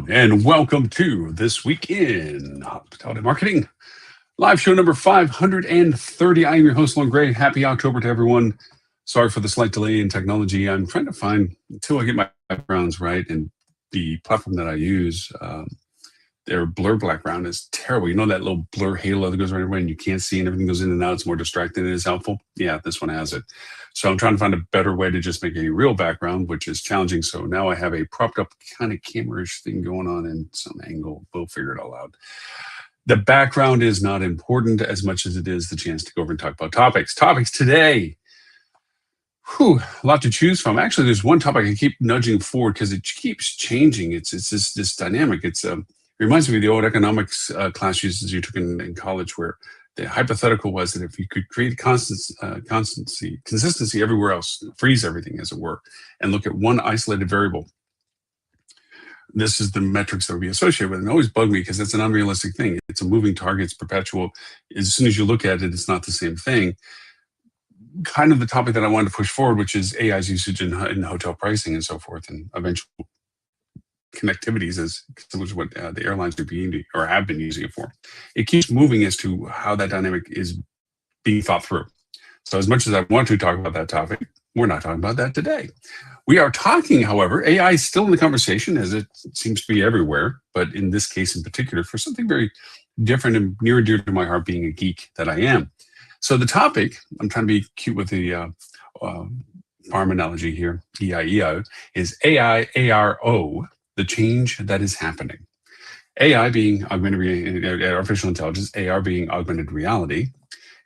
everyone, and welcome to This Week in Hospitality Marketing, live show number 530. I am your host, Lon Gray. Happy October to everyone. Sorry for the slight delay in technology. I'm trying to find, until I get my backgrounds right, and the platform that I use, their blur background is terrible. You know that little blur halo that goes right away and you can't see and everything goes in and out. It's more distracting than it is helpful. Yeah, this one has it. So I'm trying to find a better way to just make a real background, which is challenging. So now I have a propped up kind of camera-ish thing going on in some angle. We'll figure it all out. The background is not important as much as it is the chance to go over and talk about topics. Topics today. A lot to choose from. Actually, there's one topic I keep nudging forward because it keeps changing. It's this dynamic. It reminds me of the old economics class you took in college, where the hypothetical was that if you could create consistency everywhere else, freeze everything as it were, and look at one isolated variable, this is the metrics that would be associated with it. And it always bugged me because it's an unrealistic thing. It's a moving target. It's perpetual. As soon as you look at it, it's not the same thing. Kind of the topic that I wanted to push forward, which is AI's usage in hotel pricing and so forth, and eventual connectivities, as which is what the airlines are being or have been using it for. It keeps moving as to how that dynamic is being thought through. So as much as I want to talk about that topic, we're not talking about that today. We are talking, however, AI is still in the conversation, as it seems to be everywhere, but in this case in particular, for something very different and near and dear to my heart, being a geek that I am. So the topic, I'm trying to be cute with the farm analogy here, EIEO, is AI, ARO, the change that is happening. AI being artificial intelligence, AR being augmented reality,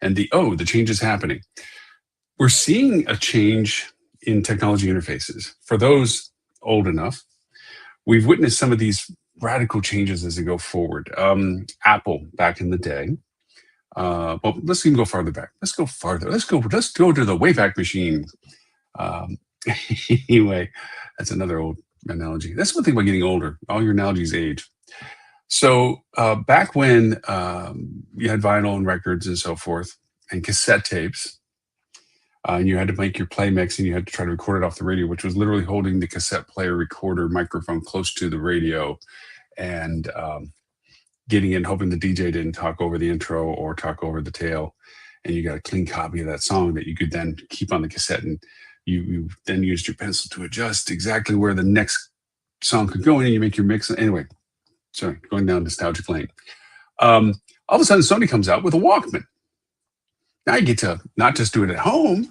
and the change is happening. We're seeing a change in technology interfaces. For those old enough, we've witnessed some of these radical changes as they go forward. Apple back in the day. Well, let's even go farther back. Let's go farther. Let's go to the Wayback Machine. Anyway, that's another old analogy. That's one thing about getting older. All your analogies age. So back when you had vinyl and records and so forth, and cassette tapes, and you had to make your play mix, and you had to try to record it off the radio, which was literally holding the cassette player recorder microphone close to the radio, and getting in, hoping the DJ didn't talk over the intro or talk over the tail, and you got a clean copy of that song that you could then keep on the cassette, and you then used your pencil to adjust exactly where the next song could go in, and you make your mix. Anyway, sorry, going down nostalgic lane. All of a sudden, Sony comes out with a Walkman. Now you get to not just do it at home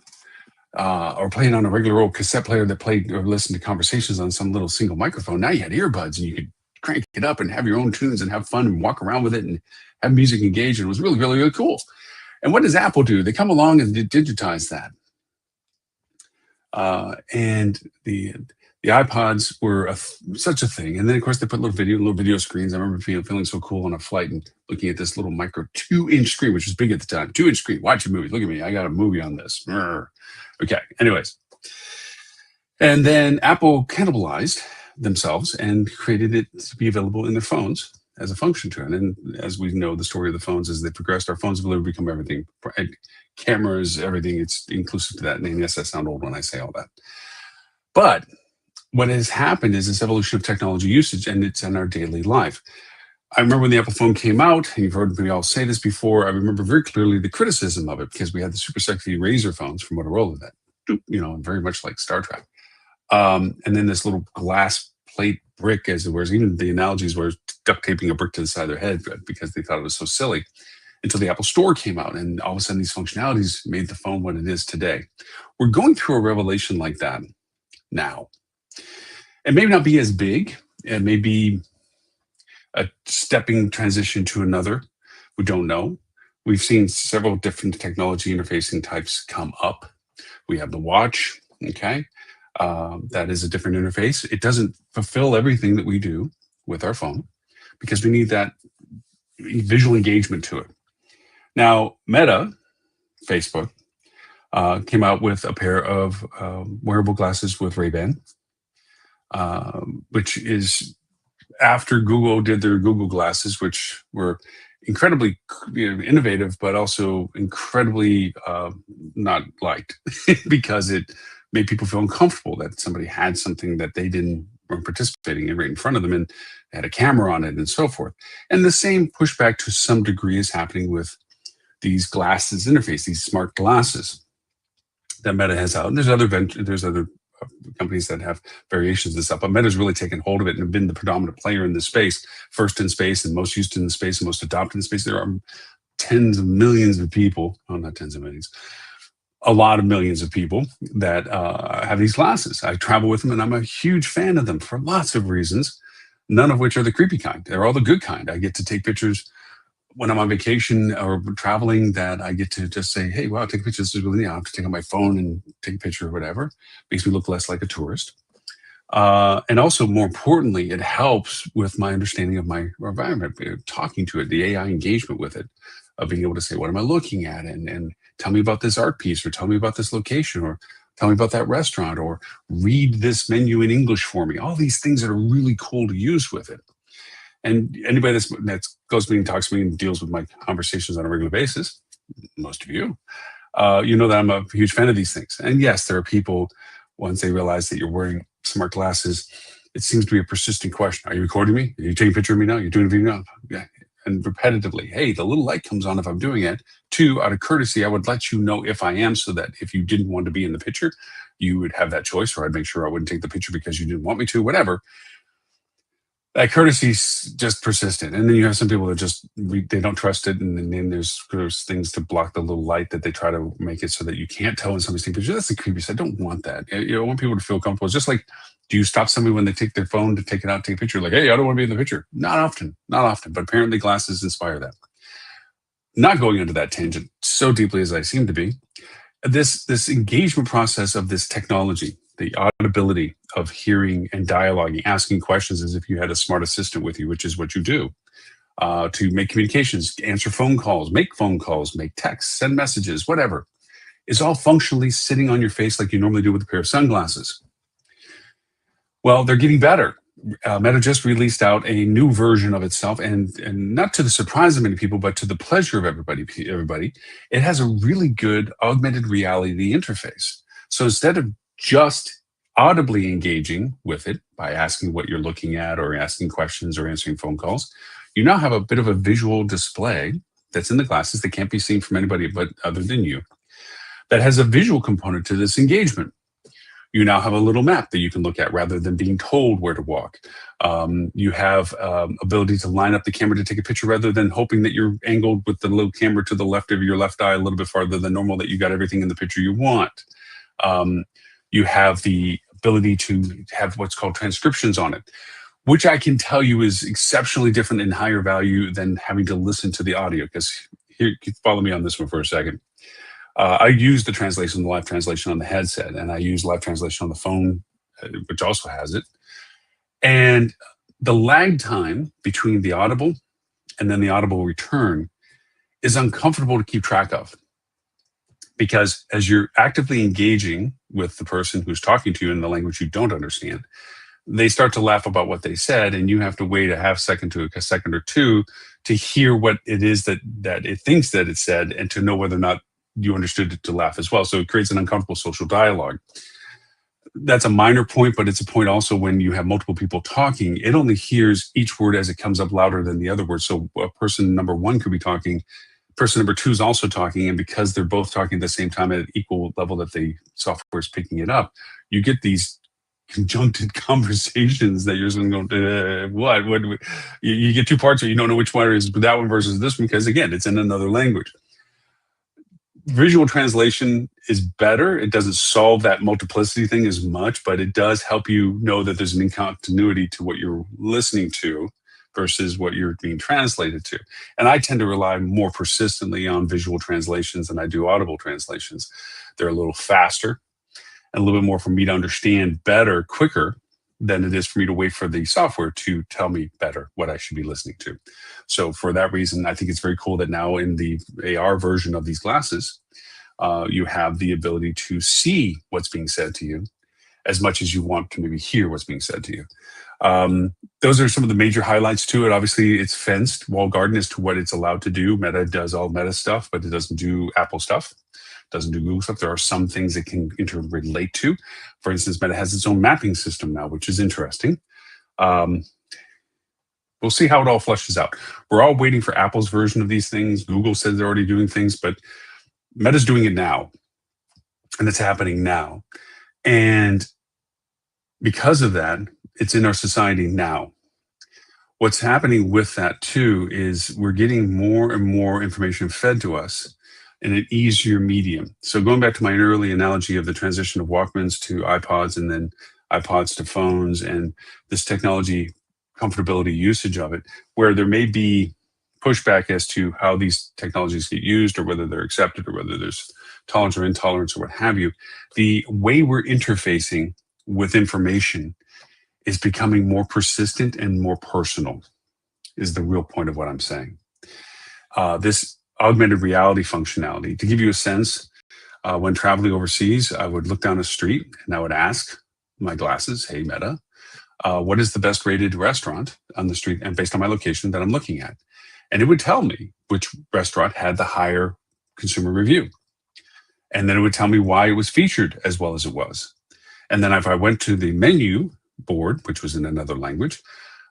or play it on a regular old cassette player that played or listened to conversations on some little single microphone. Now you had earbuds, and you could crank it up and have your own tunes and have fun and walk around with it and have music engaged. And it was really, really, really cool. And what does Apple do? They come along and digitize that. And the iPods were such a thing. And then, of course, they put little video screens. I remember feeling so cool on a flight and looking at this little micro 2-inch screen, which was big at the time. 2-inch screen. Watch a movie. Look at me. I got a movie on this. Okay. Anyways. And then Apple cannibalized themselves and created it to be available in their phones as a function to it. And as we know, the story of the phones, as they progressed, our phones have literally become everything. Cameras, everything, it's inclusive to that name. Yes, I sound old when I say all that. But what has happened is this evolution of technology usage, and it's in our daily life. I remember when the Apple phone came out, and you've heard me all say this before, I remember very clearly the criticism of it, because we had the super sexy Razr phones from Motorola that, very much like Star Trek. And then this little glass plate brick, as it was, even the analogies were duct taping a brick to the side of their head because they thought it was so silly, until the Apple Store came out, and all of a sudden these functionalities made the phone what it is today. We're going through a revelation like that now. It may not be as big. It may be a stepping transition to another. We don't know. We've seen several different technology interfacing types come up. We have the watch, okay? That is a different interface. It doesn't fulfill everything that we do with our phone because we need that visual engagement to it. Now, Meta, Facebook, came out with a pair of wearable glasses with Ray-Ban, which is after Google did their Google glasses, which were incredibly innovative, but also incredibly not liked because it made people feel uncomfortable that somebody had something that they didn't weren't participating in right in front of them, and they had a camera on it and so forth. And the same pushback to some degree is happening with these glasses interface, these smart glasses that Meta has out. And there's other companies that have variations of this stuff, but Meta's really taken hold of it and have been the predominant player in this space, first in space and most used in the space and most adopted in space. There are tens of millions of people, oh, not tens of millions, a lot of millions of people that have these glasses. I travel with them and I'm a huge fan of them for lots of reasons, none of which are the creepy kind. They're all the good kind. I get to take pictures when I'm on vacation or traveling, that I get to just say, hey, wow, take a picture. This is really neat. I don't have to take out my phone and take a picture or whatever. Makes me look less like a tourist. And also, more importantly, it helps with my understanding of my environment, talking to it, the AI engagement with it, of being able to say, what am I looking at? And tell me about this art piece, or tell me about this location, or tell me about that restaurant, or read this menu in English for me. All these things that are really cool to use with it. And anybody that goes to me and talks to me and deals with my conversations on a regular basis, most of you, you know that I'm a huge fan of these things. And yes, there are people, once they realize that you're wearing smart glasses, it seems to be a persistent question. Are you recording me? Are you taking a picture of me now? You're doing a video now? Yeah. And repetitively, hey, the little light comes on if I'm doing it. Two, out of courtesy, I would let you know if I am, so that if you didn't want to be in the picture, you would have that choice, or I'd make sure I wouldn't take the picture because you didn't want me to, whatever. That courtesy's just persistent. And then you have some people that just they don't trust it, and then there's things to block the little light that they try to make it so that you can't tell when somebody's taking pictures. That's the creepy side. I don't want that. I want people to feel comfortable. It's just like, do you stop somebody when they take their phone to take it out, take a picture? Like, hey, I don't want to be in the picture. Not often, not often. But apparently glasses inspire that. Not going into that tangent so deeply as I seem to be, this engagement process of this technology, the audibility of hearing and dialoguing, asking questions as if you had a smart assistant with you, which is what you do, to make communications, answer phone calls, make texts, send messages, whatever, is all functionally sitting on your face like you normally do with a pair of sunglasses. Well, they're getting better. Meta just released out a new version of itself, and not to the surprise of many people, but to the pleasure of everybody, it has a really good augmented reality interface. So instead of just audibly engaging with it by asking what you're looking at, or asking questions, or answering phone calls, you now have a bit of a visual display that's in the glasses that can't be seen from anybody but other than you, that has a visual component to this engagement. You now have a little map that you can look at rather than being told where to walk. You have ability to line up the camera to take a picture rather than hoping that you're angled with the little camera to the left of your left eye a little bit farther than normal, that you got everything in the picture you want. You have the ability to have what's called transcriptions on it, which I can tell you is exceptionally different and higher value than having to listen to the audio. Because here, follow me on this one for a second. I use the live translation on the headset, and I use live translation on the phone, which also has it. And the lag time between the audible and then the audible return is uncomfortable to keep track of. Because as you're actively engaging with the person who's talking to you in the language you don't understand, they start to laugh about what they said, and you have to wait a half second to a second or two to hear what it is that it thinks that it said, and to know whether or not you understood it to laugh as well. So it creates an uncomfortable social dialogue. That's a minor point, but it's a point also when you have multiple people talking. It only hears each word as it comes up louder than the other word. So a person number one could be talking, person number two is also talking, and because they're both talking at the same time at an equal level that the software is picking it up, you get these conjuncted conversations that you're just going to go, what? You get two parts, or you don't know which one is that one versus this one, because again, it's in another language. Visual translation is better. It doesn't solve that multiplicity thing as much, but it does help you know that there's an incontinuity to what you're listening to versus what you're being translated to. And I tend to rely more persistently on visual translations than I do audible translations. They're a little faster and a little bit more for me to understand better, quicker than it is for me to wait for the software to tell me better what I should be listening to. So for that reason, I think it's very cool that now in the AR version of these glasses, you have the ability to see what's being said to you as much as you want to maybe hear what's being said to you. Those are some of the major highlights to it. Obviously, it's fenced, walled garden as to what it's allowed to do. Meta does all Meta stuff, but it doesn't do Apple stuff. doesn't do Google stuff. There are some things it can interrelate to. For instance, Meta has its own mapping system now, which is interesting. Um, we'll see how it all fleshes out. We're all waiting for Apple's version of these things. Google says they're already doing things, but Meta's doing it now, and it's happening now. And because of that, it's in our society now. What's happening with that too is we're getting more and more information fed to us in an easier medium. So going back to my early analogy of the transition of Walkmans to iPods and then iPods to phones and this technology comfortability usage of it, where there may be pushback as to how these technologies get used or whether they're accepted or whether there's tolerance or intolerance or what have you, the way we're interfacing with information is becoming more persistent and more personal, is the real point of what I'm saying. This augmented reality functionality, to give you a sense, when traveling overseas, I would look down a street and I would ask my glasses, hey Meta, what is the best rated restaurant on the street and based on my location that I'm looking at? And it would tell me which restaurant had the higher consumer review. And then it would tell me why it was featured as well as it was. And then if I went to the menu board, which was in another language,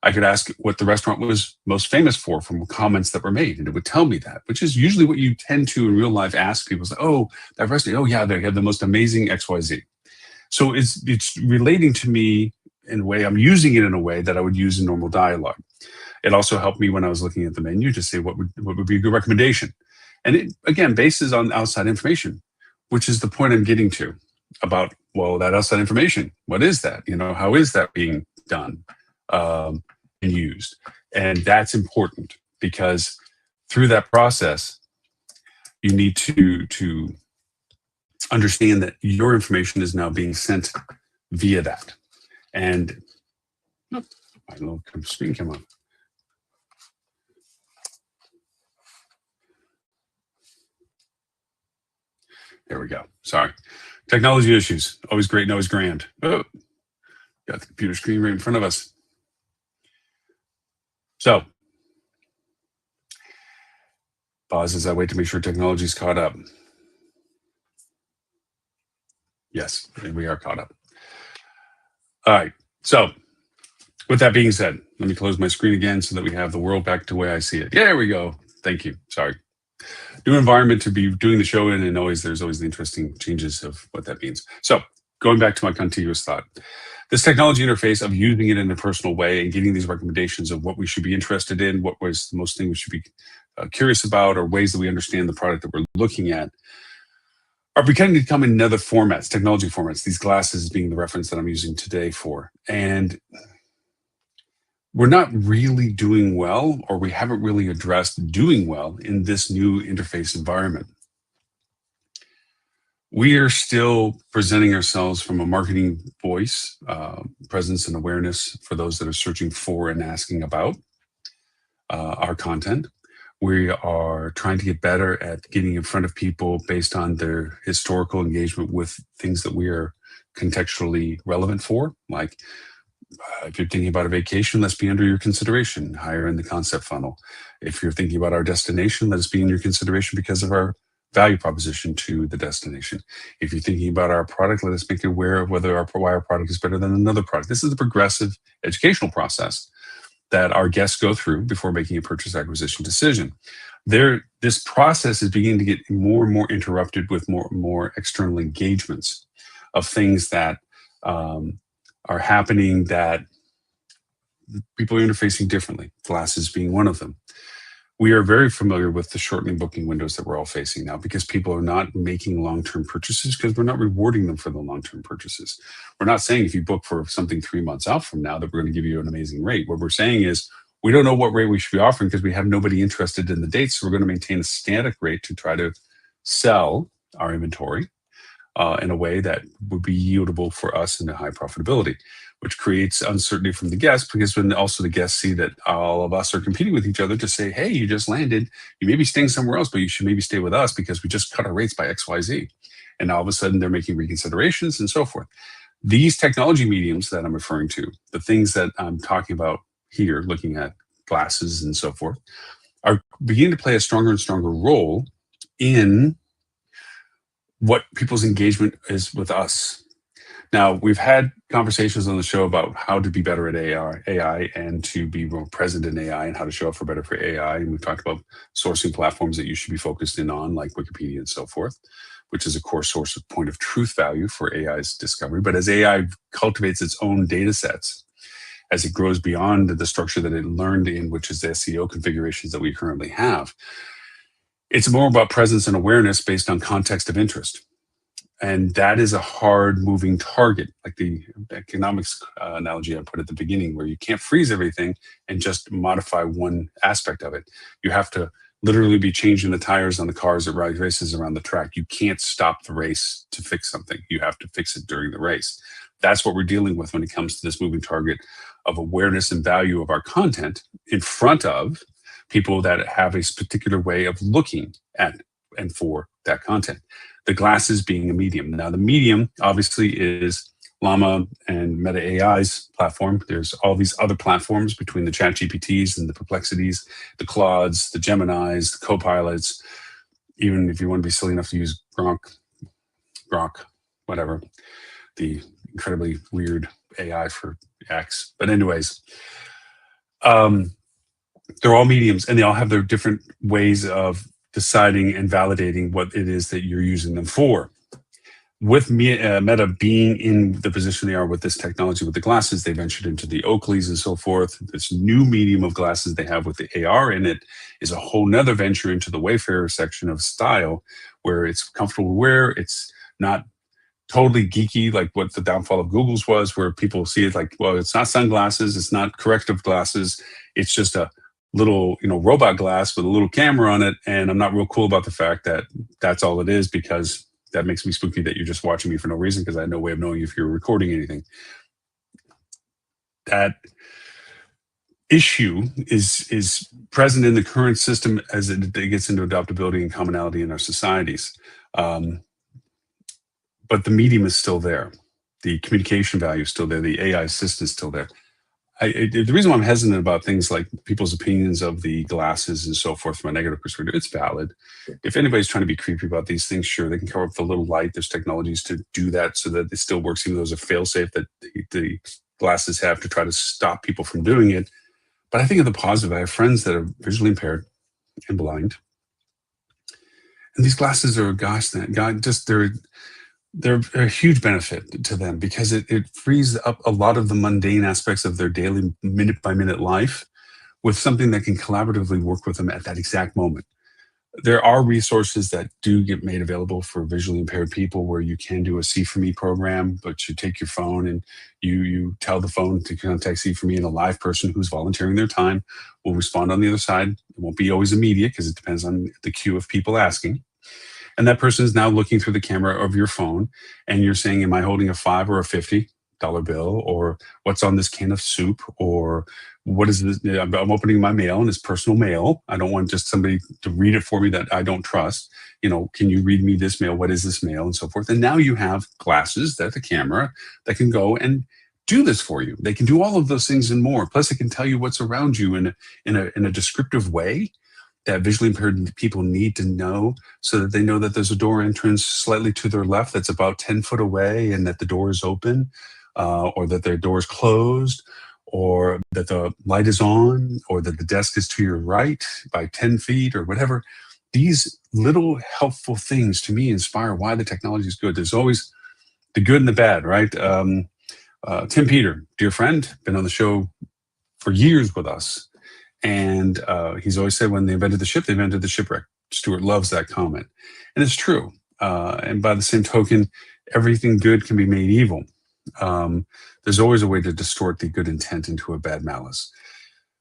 I could ask what the restaurant was most famous for from comments that were made, and it would tell me that, which is usually what you tend to in real life ask people. Say, oh, that restaurant, oh yeah, they have the most amazing XYZ. So it's relating to me in a way, I'm using it in a way that I would use in normal dialogue. It also helped me when I was looking at the menu to say what would be a good recommendation. And it, again, bases on outside information, which is the point I'm getting to about, well, that outside information, what is that? You know, how is that being done and used? And that's important because through that process, you need to understand that your information is now being sent via that. And my little screen came on. There we go. Sorry. Technology issues. Always great and always grand. Oh, got the computer screen right in front of us. So, pause as I wait to make sure technology's caught up. Yes, we are caught up. All right. So, with that being said, let me close my screen again so that we have the world back to the way I see it. Yeah, there we go. Thank you. Sorry. New environment to be doing the show in, and there's always the interesting changes of what that means. So going back to my contiguous thought, this technology interface of using it in a personal way and getting these recommendations of what we should be interested in, what was the most thing we should be curious about, or ways that we understand the product that we're looking at, are beginning to come in other formats, technology formats, these glasses being the reference that I'm using today for. And we're not really doing well, or we haven't really addressed doing well in this new interface environment. We are still presenting ourselves from a marketing voice, presence and awareness for those that are searching for and asking about our content. We are trying to get better at getting in front of people based on their historical engagement with things that we are contextually relevant for, like if you're thinking about a vacation, let's be under your consideration, higher in the concept funnel. If you're thinking about our destination, let us be in your consideration because of our value proposition to the destination. If you're thinking about our product, let us make you aware of why our product is better than another product. This is a progressive educational process that our guests go through before making a purchase acquisition decision. This process is beginning to get more and more interrupted with more and more external engagements of things that are happening that people are interfacing differently, glasses being one of them. We are very familiar with the shortening booking windows that we're all facing now because people are not making long-term purchases because we're not rewarding them for the long-term purchases. We're not saying if you book for something 3 months out from now that we're going to give you an amazing rate. What we're saying is we don't know what rate we should be offering because we have nobody interested in the dates. So we're going to maintain a static rate to try to sell our inventory in a way that would be yieldable for us into high profitability, which creates uncertainty from the guests because when also the guests see that all of us are competing with each other to say, hey, you just landed, you may be staying somewhere else, but you should maybe stay with us because we just cut our rates by XYZ. And all of a sudden they're making reconsiderations and so forth. These technology mediums that I'm referring to, the things that I'm talking about here, looking at glasses and so forth, are beginning to play a stronger and stronger role in what people's engagement is with us. Now, we've had conversations on the show about how to be better at AI and to be more present in AI and how to show up for better for AI. And we've talked about sourcing platforms that you should be focused in on, like Wikipedia and so forth, which is a core source of point of truth value for AI's discovery. But as AI cultivates its own data sets, as it grows beyond the structure that it learned in, which is the SEO configurations that we currently have, it's more about presence and awareness based on context of interest. And that is a hard moving target, like the economics analogy I put at the beginning, where you can't freeze everything and just modify one aspect of it. You have to literally be changing the tires on the cars that ride races around the track. You can't stop the race to fix something. You have to fix it during the race. That's what we're dealing with when it comes to this moving target of awareness and value of our content in front of people that have a particular way of looking at and for that content. The glasses being a medium. Now, the medium obviously is Llama and Meta AI's platform. There's all these other platforms between the Chat GPTs and the Perplexities, the Claudes, the Geminis, the Copilots. Even if you want to be silly enough to use Grok, whatever, the incredibly weird AI for X. But anyways, they're all mediums, and they all have their different ways of deciding and validating what it is that you're using them for. With Meta being in the position they are with this technology, with the glasses, they ventured into the Oakleys and so forth. This new medium of glasses they have with the AR in it is a whole nother venture into the Wayfarer section of style, where it's comfortable to wear. It's not totally geeky like what the downfall of Google's was, where people see it like, well, it's not sunglasses, it's not corrective glasses, it's just a little, robot glass with a little camera on it. And I'm not real cool about the fact that that's all it is, because that makes me spooky that you're just watching me for no reason, because I had no way of knowing if you're recording anything. That issue is present in the current system as it gets into adaptability and commonality in our societies. But the medium is still there. The communication value is still there. The AI assistant is still there. The reason why I'm hesitant about things like people's opinions of the glasses and so forth from a negative perspective, it's valid. If anybody's trying to be creepy about these things, sure, they can cover up with a little light. There's technologies to do that so that it still works, even though there's a fail-safe that the glasses have to try to stop people from doing it. But I think of the positive. I have friends that are visually impaired and blind. And these glasses are, they're a huge benefit to them, because it frees up a lot of the mundane aspects of their daily minute by minute life with something that can collaboratively work with them at that exact moment. There are resources that do get made available for visually impaired people where you can do a See4Me program, but you take your phone and you tell the phone to contact See4Me, and a live person who's volunteering their time will respond on the other side. It won't be always immediate because it depends on the queue of people asking. And that person is now looking through the camera of your phone, and you're saying, am I holding a $5 or a $50 bill? Or what's on this can of soup? Or what is this? I'm opening my mail, and it's personal mail. I don't want just somebody to read it for me that I don't trust. Can you read me this mail? What is this mail? And so forth. And now you have glasses, that the camera, that can go and do this for you. They can do all of those things and more. Plus, it can tell you what's around you in a descriptive way that visually impaired people need to know, so that they know that there's a door entrance slightly to their left that's about 10 foot away, and that the door is open, or that their door is closed, or that the light is on, or that the desk is to your right by 10 feet or whatever. These little helpful things to me inspire why the technology is good. There's always the good and the bad, right? Tim Peter, dear friend, been on the show for years with us. And he's always said when they invented the ship, they invented the shipwreck. Stuart loves that comment. And it's true. And by the same token, everything good can be made evil. There's always a way to distort the good intent into a bad malice.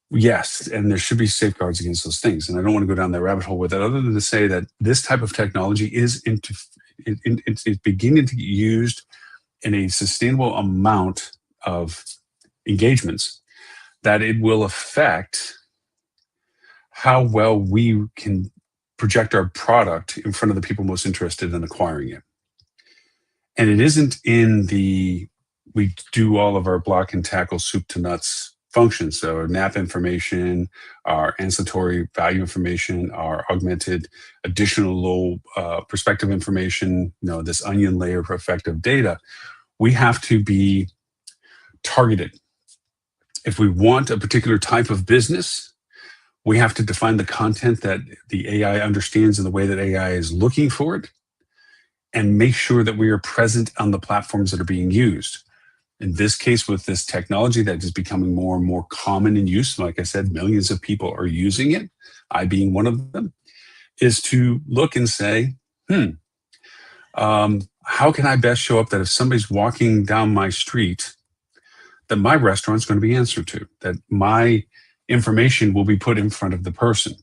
Yes, and there should be safeguards against those things. And I don't want to go down that rabbit hole with it, other than to say that this type of technology is it's beginning to get used in a sustainable amount of engagements, that it will affect how well we can project our product in front of the people most interested in acquiring it. And it isn't in we do all of our block and tackle soup to nuts functions. So NAP information, our ancillary value information, our augmented additional low perspective information, this onion layer effect of data. We have to be targeted. If we want a particular type of business, we have to define the content that the AI understands in the way that AI is looking for it, and make sure that we are present on the platforms that are being used. In this case, with this technology that is becoming more and more common in use, like I said, millions of people are using it, I being one of them, is to look and say, how can I best show up that if somebody's walking down my street, that my restaurant's going to be answered to, that my information will be put in front of the person.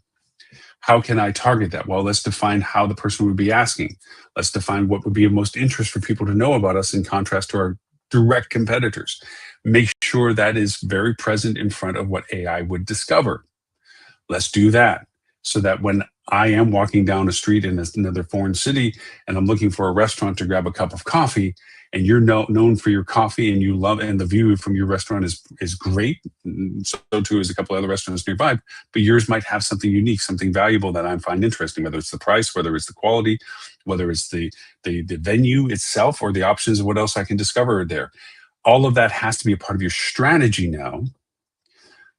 How can I target that? Well, let's define how the person would be asking. Let's define what would be of most interest for people to know about us in contrast to our direct competitors. Make sure that is very present in front of what AI would discover. Let's do that so that when I am walking down a street in another foreign city and I'm looking for a restaurant to grab a cup of coffee, and you're known for your coffee and you love, and the view from your restaurant is great, so too is a couple other restaurants nearby, but yours might have something unique, something valuable that I find interesting, whether it's the price, whether it's the quality, whether it's the venue itself, or the options of what else I can discover there. All of that has to be a part of your strategy now,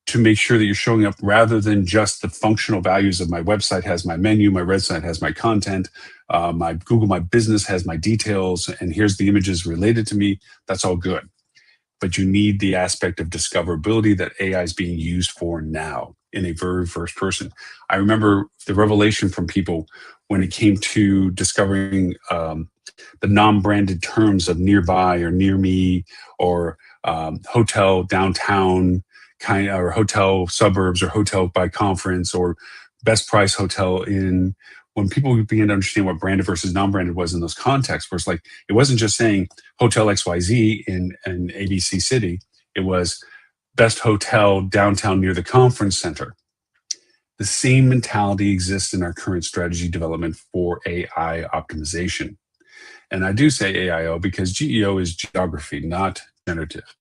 to make sure that you're showing up rather than just the functional values of my website has my menu, my website has my content, my Google My Business has my details, and here's the images related to me. That's all good. But you need the aspect of discoverability that AI is being used for now in a very first person. I remember the revelation from people when it came to discovering the non-branded terms of nearby or near me, or hotel downtown, or hotel suburbs, or hotel by conference, or best price hotel in. When people began to understand what branded versus non-branded was in those contexts, where it's like, it wasn't just saying Hotel XYZ in ABC city, it was best hotel downtown near the conference center. The same mentality exists in our current strategy development for AI optimization. And I do say AIO because GEO is geography, not generative.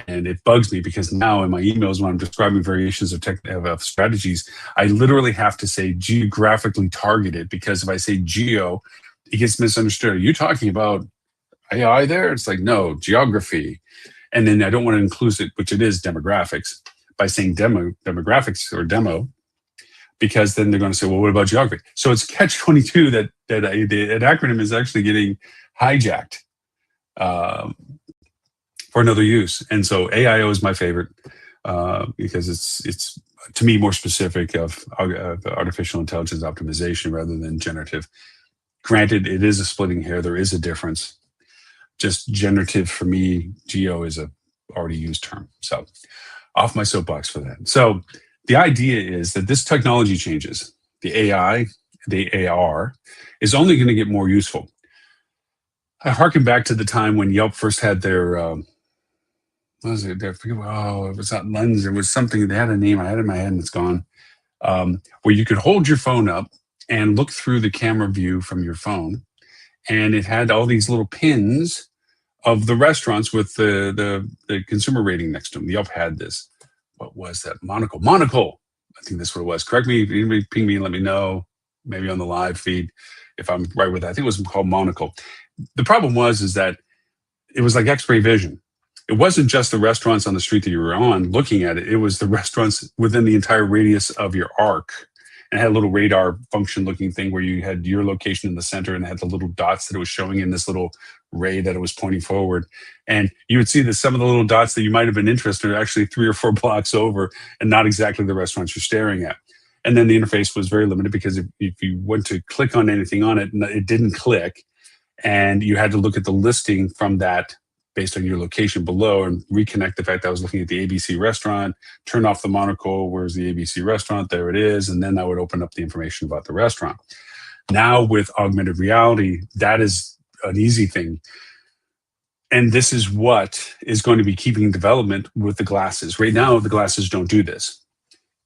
And it bugs me because now in my emails, when I'm describing variations of strategies, I literally have to say geographically targeted, because if I say geo, it gets misunderstood. Are you talking about AI there? It's like, no, geography. And then I don't want to include it, which it is demographics, by saying demographics or demo, because then they're going to say, well, what about geography? So it's catch-22 that an acronym is actually getting hijacked for another use. And so AIO is my favorite because it's to me more specific of artificial intelligence optimization rather than generative. Granted, it is a splitting hair. There is a difference. Just generative for me, geo is a already used term. So off my soapbox for that. So the idea is that this technology changes. The AI, the AR, is only going to get more useful. I harken back to the time when Yelp first had their, what was it? I forget, it was not Lens. It was something, they had a name. I had it in my head and it's gone. Where you could hold your phone up and look through the camera view from your phone. And it had all these little pins of the restaurants with the consumer rating next to them. Yelp had this. What was that? Monocle. I think that's what it was. Correct me. Anybody ping me and let me know, maybe on the live feed, if I'm right with that. I think it was called Monocle. The problem is that it was like X-ray vision. It wasn't just the restaurants on the street that you were on looking at it. It was the restaurants within the entire radius of your arc. And it had a little radar function looking thing where you had your location in the center and it had the little dots that it was showing in this little ray that it was pointing forward. And you would see that some of the little dots that you might have been interested in are actually 3 or 4 blocks over and not exactly the restaurants you're staring at. And then the interface was very limited because if you went to click on anything on it, it didn't click. And you had to look at the listing from that based on your location below and reconnect the fact that I was looking at the ABC restaurant, turn off the monocle, where's the ABC restaurant? There it is. And then that would open up the information about the restaurant. Now with augmented reality, that is an easy thing. And this is what is going to be keeping development with the glasses. Right now, the glasses don't do this.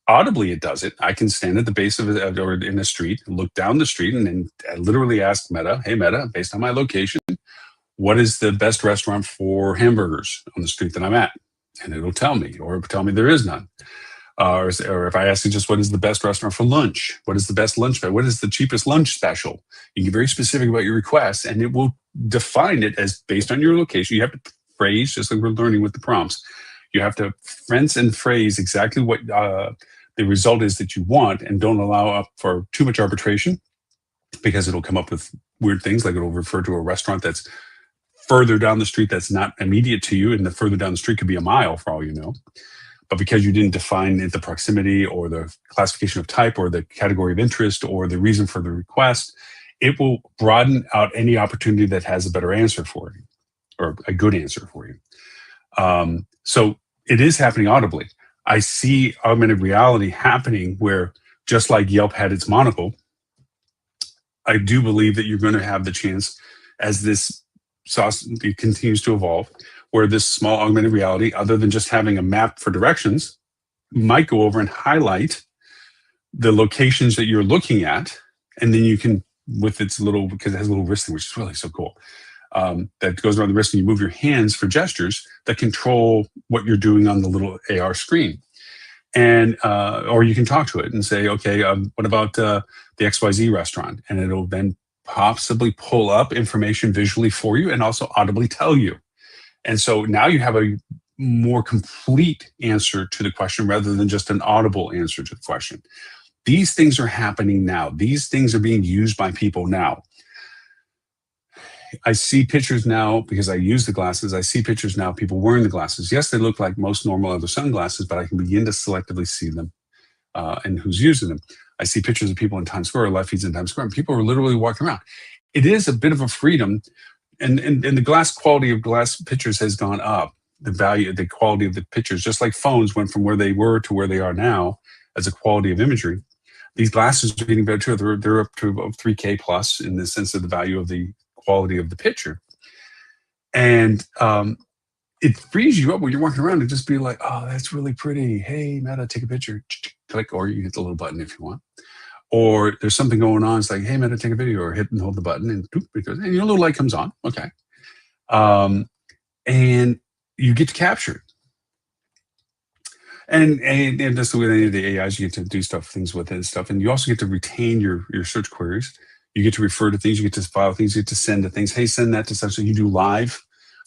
Audibly, it does it. I can stand at the base of it or in the street, look down the street, and then I literally ask Meta, hey, Meta, based on my location, what is the best restaurant for hamburgers on the street that I'm at? and it'll tell me, or it'll tell me there is none. Or if I ask you just what is the best restaurant for lunch, what is the best lunch, what is the cheapest lunch special, you get very specific about your request, and it will define it as based on your location. You have to phrase, just like we're learning with the prompts, you have to fence and phrase exactly what the result is that you want, and don't allow up for too much arbitration, because it'll come up with weird things, like it'll refer to a restaurant that's further down the street that's not immediate to you, and the further down the street could be a mile for all you know. But because you didn't define the proximity or the classification of type or the category of interest or the reason for the request, it will broaden out any opportunity that has a better answer for you, or a good answer for you. So it is happening audibly. I see augmented reality happening where, just like Yelp had its monocle, I do believe that you're going to have the chance, as this sauce continues to evolve, where this small augmented reality, other than just having a map for directions, might go over and highlight the locations that you're looking at. And then you can, with its little, because it has a little wrist thing, which is really so cool, that goes around the wrist, and you move your hands for gestures that control what you're doing on the little AR screen. And or you can talk to it and say, okay, what about the XYZ restaurant? And it'll then possibly pull up information visually for you and also audibly tell you. And so now you have a more complete answer to the question rather than just an audible answer to the question. These things are happening now. These things are being used by people now. I see pictures now, because I use the glasses, I see pictures now, people wearing the glasses. Yes, they look like most normal other sunglasses, but I can begin to selectively see them and who's using them. I see pictures of people in Times Square, live feeds in Times Square, and people are literally walking around. It is a bit of a freedom, and the glass quality of glass pictures has gone up. The quality of the pictures, just like phones went from where they were to where they are now as a quality of imagery. These glasses are getting better too. They're up to about 3K plus in the sense of the value of the quality of the picture. And it frees you up when you're walking around to just be like, oh, that's really pretty. Hey, Meta, take a picture. Click, or you hit the little button if you want. Or there's something going on. It's like, hey, Meta, take a video, or hit and hold the button, and it goes, and your little light comes on. Okay. And you get to capture it. And that's the way any of the AIs, you get to do things with it and stuff. And you also get to retain your search queries. You get to refer to things, you get to file things, you get to send to things. Hey, send that to such. So you do live.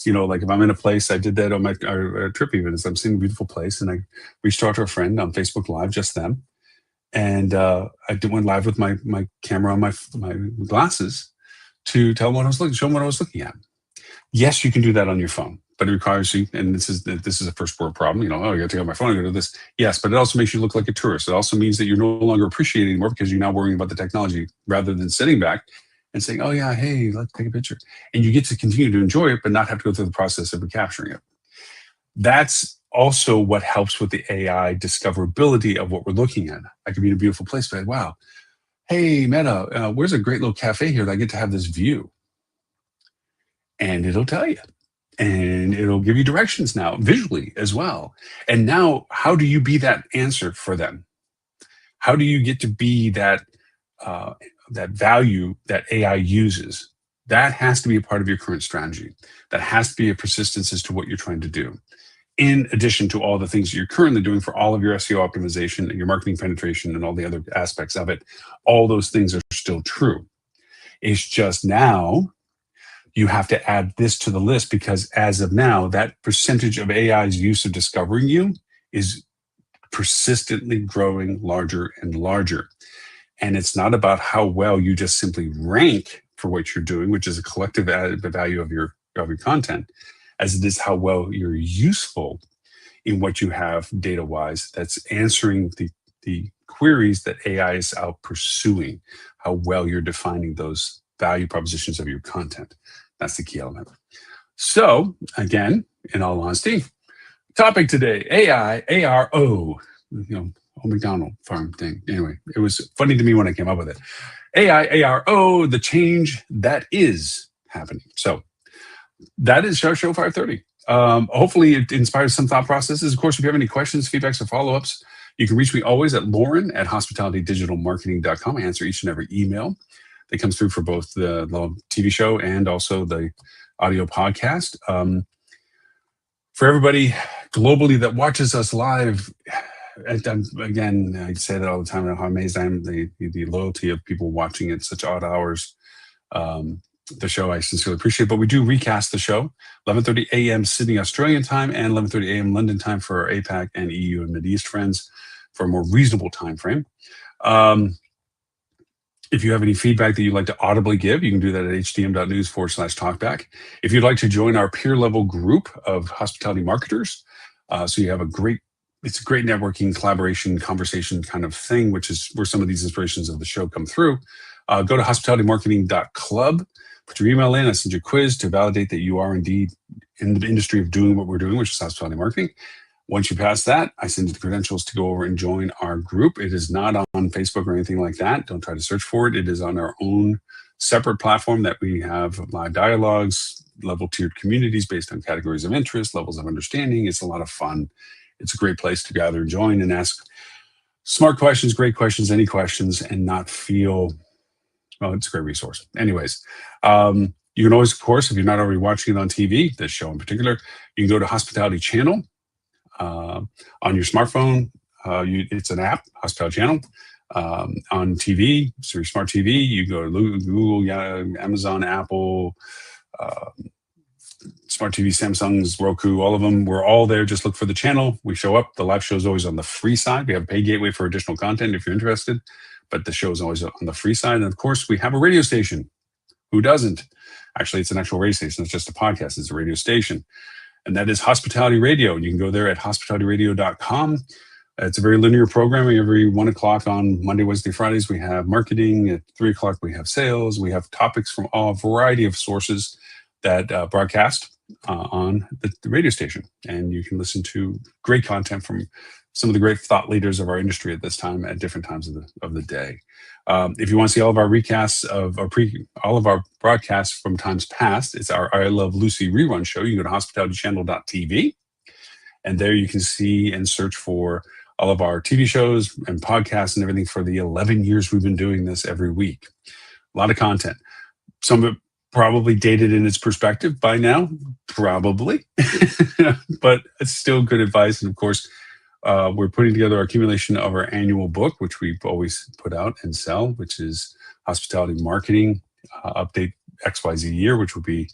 Like if I'm in a place, I did that on my trip even, as I'm seeing a beautiful place, and I reached out to a friend on Facebook Live, just them. And I went live with my camera on my glasses to tell them what I was looking, show them what I was looking at. Yes, you can do that on your phone, but it requires you, and this is a first world problem. I got to take out my phone, I got to do this. Yes, but it also makes you look like a tourist. It also means that you're no longer appreciating anymore, because you're now worrying about the technology rather than sitting back and saying, oh yeah, hey, let's take a picture. And you get to continue to enjoy it, but not have to go through the process of recapturing it. That's also what helps with the AI discoverability of what we're looking at. I could be in a beautiful place, but wow, hey, Meta, where's a great little cafe here that I get to have this view? And it'll tell you. And it'll give you directions now, visually as well. And now, how do you be that answer for them? How do you get to be that value that AI uses? That has to be a part of your current strategy. That has to be a persistence as to what you're trying to do. In addition to all the things you're currently doing for all of your SEO optimization and your marketing penetration and all the other aspects of it, all those things are still true. It's just now you have to add this to the list, because as of now, that percentage of AI's use of discovering you is persistently growing larger and larger. And it's not about how well you just simply rank for what you're doing, which is a collective value of your content, as it is how well you're useful in what you have data-wise that's answering the queries that AI is out pursuing, how well you're defining those value propositions of your content. That's the key element. So again, in all honesty, topic today, AI, ARO, old McDonald farm thing. Anyway, it was funny to me when I came up with it. AI, ARO, the change that is happening. So that is our show 530. Hopefully it inspires some thought processes. Of course, if you have any questions, feedbacks, or follow-ups, you can reach me always at lauren@hospitalitydigitalmarketing.com. I answer each and every email that comes through for both the TV show and also the audio podcast. For everybody globally that watches us live, again, I say that all the time, how amazed I am, the loyalty of people watching at such odd hours. The show I sincerely appreciate, but we do recast the show 11:30 a.m. Sydney Australian time and 11:30 a.m. London time for our APAC and EU and Mideast friends for a more reasonable time frame. If you have any feedback that you'd like to audibly give, you can do that at hdm.news/talkback. If you'd like to join our peer level group of hospitality marketers, so you have it's a great networking, collaboration, conversation kind of thing, which is where some of these inspirations of the show come through. Go to hospitalitymarketing.club, put your email in, I send you a quiz to validate that you are indeed in the industry of doing what we're doing, which is hospitality marketing. Once you pass that, I send you the credentials to go over and join our group. It is not on Facebook or anything like that. Don't try to search for it. It is on our own separate platform that we have live dialogues, level tiered communities based on categories of interest, levels of understanding. It's a lot of fun. It's a great place to gather and join and ask smart questions, great questions, any questions, and not feel, well, it's a great resource. Anyways, you can always, of course, if you're not already watching it on TV, this show in particular, you can go to Hospitality Channel. On your smartphone, it's an app, Hospitality Channel. On TV, so your smart TV, you go to Google, Amazon, Apple, Smart TV, Samsung's, Roku, all of them. We're all there. Just look for the channel. We show up. The live show is always on the free side. We have a pay gateway for additional content if you're interested, but the show is always on the free side. And of course, we have a radio station. Who doesn't? Actually, it's an actual radio station. It's just a podcast. It's a radio station. And that is Hospitality Radio. You can go there at hospitalityradio.com. It's a very linear programming. Every 1 o'clock on Monday, Wednesday, Fridays, we have marketing. At 3 o'clock, we have sales. We have topics from a variety of sources that broadcast on the radio station. And you can listen to great content from some of the great thought leaders of our industry at this time at different times of the day. If you want to see all of our recasts of all of our broadcasts from times past, it's our I Love Lucy rerun show. You can go to hospitalitychannel.tv, and there you can see and search for all of our TV shows and podcasts and everything for the 11 years we've been doing this every week. A lot of content. Some of it probably dated in its perspective by now, probably, but it's still good advice. And of course, we're putting together our accumulation of our annual book, which we always put out and sell, which is Hospitality Marketing Update XYZ Year, which will be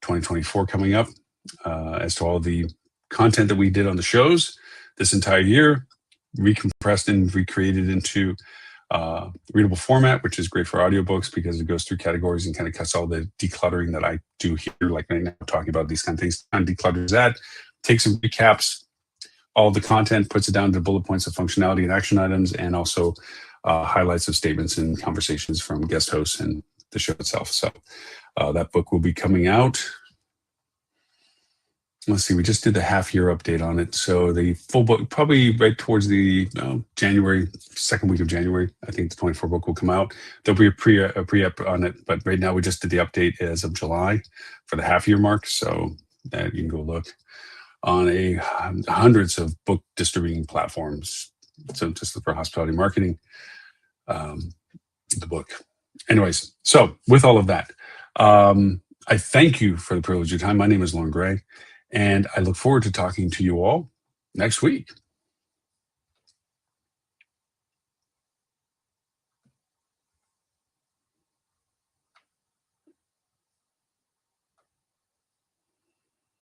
2024 coming up, as to all the content that we did on the shows this entire year, recompressed and recreated into readable format, which is great for audiobooks because it goes through categories and kind of cuts all the decluttering that I do here, like right now, talking about these kind of things, and declutters that, takes and recaps all of the content, puts it down to bullet points of functionality and action items, and also highlights of statements and conversations from guest hosts and the show itself. So that book will be coming out. Let's see, we just did the half-year update on it. So the full book, probably right towards the January, second week of January, I think the 24 book will come out. There'll be a pre-up on it, but right now we just did the update as of July for the half-year mark. So that you can go look on hundreds of book distributing platforms. So just look for Hospitality Marketing, the book. Anyways, so with all of that, I thank you for the privilege of your time. My name is Lauren Gray, and I look forward to talking to you all next week.